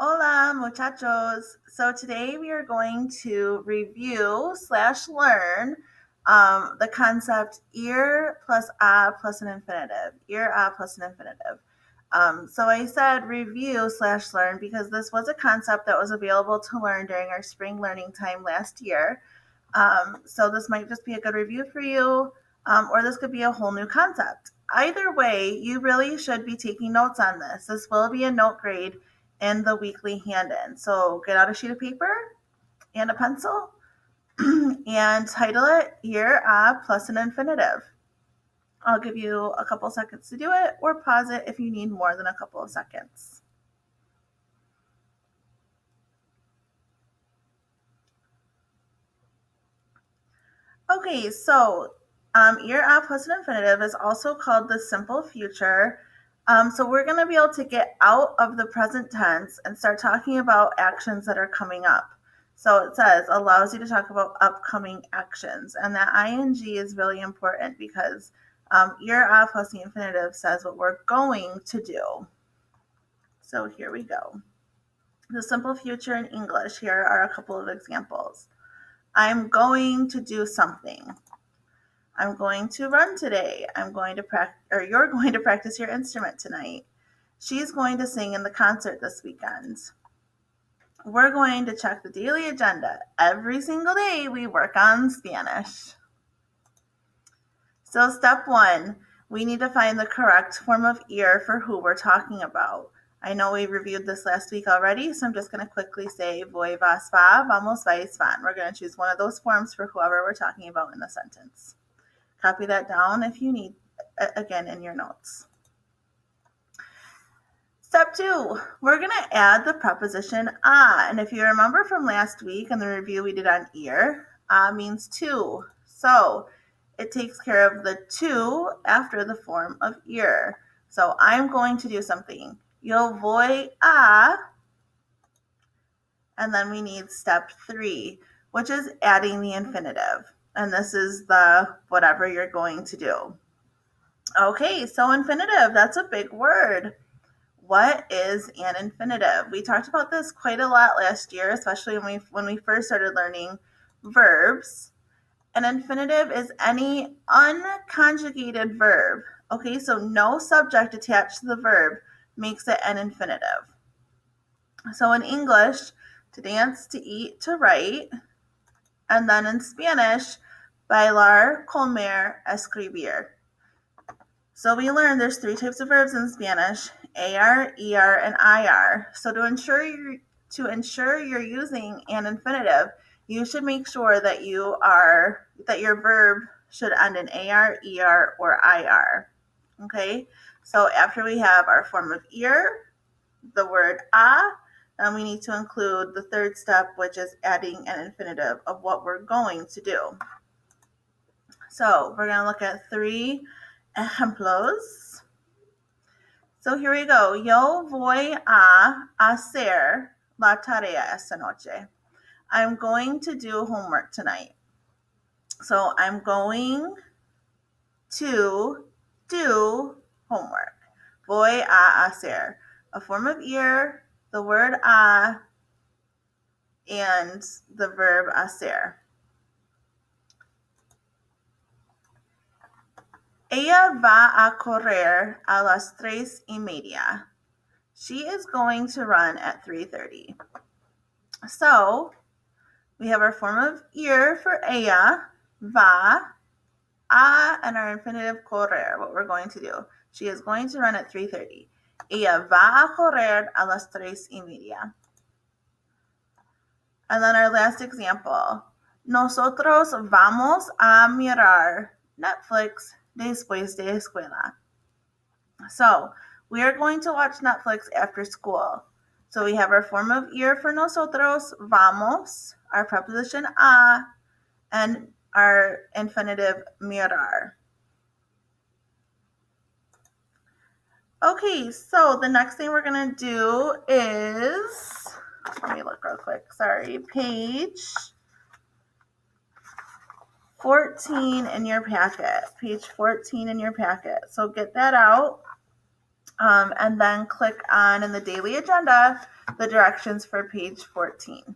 Hola, muchachos. So today we are going to review / learn the concept ir plus a plus an infinitive. Ir a plus an infinitive. So I said review / learn because this was a concept that was available to learn during our spring learning time last year. So this might just be a good review for you, or this could be a whole new concept. Either way, you really should be taking notes on this. This will be a note grade in the weekly hand-in. So get out a sheet of paper and a pencil and title it Ir a plus an infinitive. I'll give you a couple seconds to do it, or pause it if you need more than a couple of seconds. Okay, so Ir a plus an infinitive is also called the simple future. So we're going to be able to get out of the present tense and start talking about actions that are coming up. So it says allows you to talk about upcoming actions, and that ing is really important because Ir a plus the infinitive says what we're going to do. So here we go. The simple future in English, here are a couple of examples. I'm going to do something. I'm going to run today. I'm going to practice, or you're going to practice your instrument tonight. She's going to sing in the concert this weekend. We're going to check the daily agenda. Every single day we work on Spanish. So step 1, we need to find the correct form of ir for who we're talking about. I know we reviewed this last week already, so I'm just going to quickly say voy, vas, va, vamos, vais, van. We're going to choose one of those forms for whoever we're talking about in the sentence. Copy that down if you need, again, in your notes. Step 2, we're going to add the preposition a. And if you remember from last week in the review we did on ir, a means to. So it takes care of the to after the form of ir. So I'm going to do something. Yo voy a. And then we need step 3, which is adding the infinitive. And this is the whatever you're going to do. Okay, so infinitive, that's a big word. What is an infinitive? We talked about this quite a lot last year, especially when we first started learning verbs. An infinitive is any unconjugated verb. Okay, so no subject attached to the verb makes it an infinitive. So in English, to dance, to eat, to write. And then in Spanish, bailar, comer, escribir. So we learned there's 3 types of verbs in Spanish, AR, ER, and IR. So to ensure you're using an infinitive, you should make sure that your verb should end in AR, ER, or IR. Okay? So after we have our form of ir, the word a, then we need to include the 3rd step, which is adding an infinitive of what we're going to do. So we're going to look at 3 ejemplos. So here we go. Yo voy a hacer la tarea esta noche. I'm going to do homework tonight. So I'm going to do homework. Voy a hacer. A form of ir, the word a, and the verb hacer. Ella va a correr a las 3:30. She is going to run at 3:30. So we have our form of ir for ella, va, a, and our infinitive correr, what we're going to do. She is going to run at 3:30. Ella va a correr a las 3:30. And then our last example. Nosotros vamos a mirar Netflix después de escuela. So we are going to watch Netflix after school. So we have our form of ir for nosotros, vamos, our preposition a, and our infinitive mirar. Okay, so the next thing we're going to do is, let me look real quick, sorry, page 14 in your packet. Page 14 in your packet. So get that out, and then click on in the daily agenda, the directions for page 14.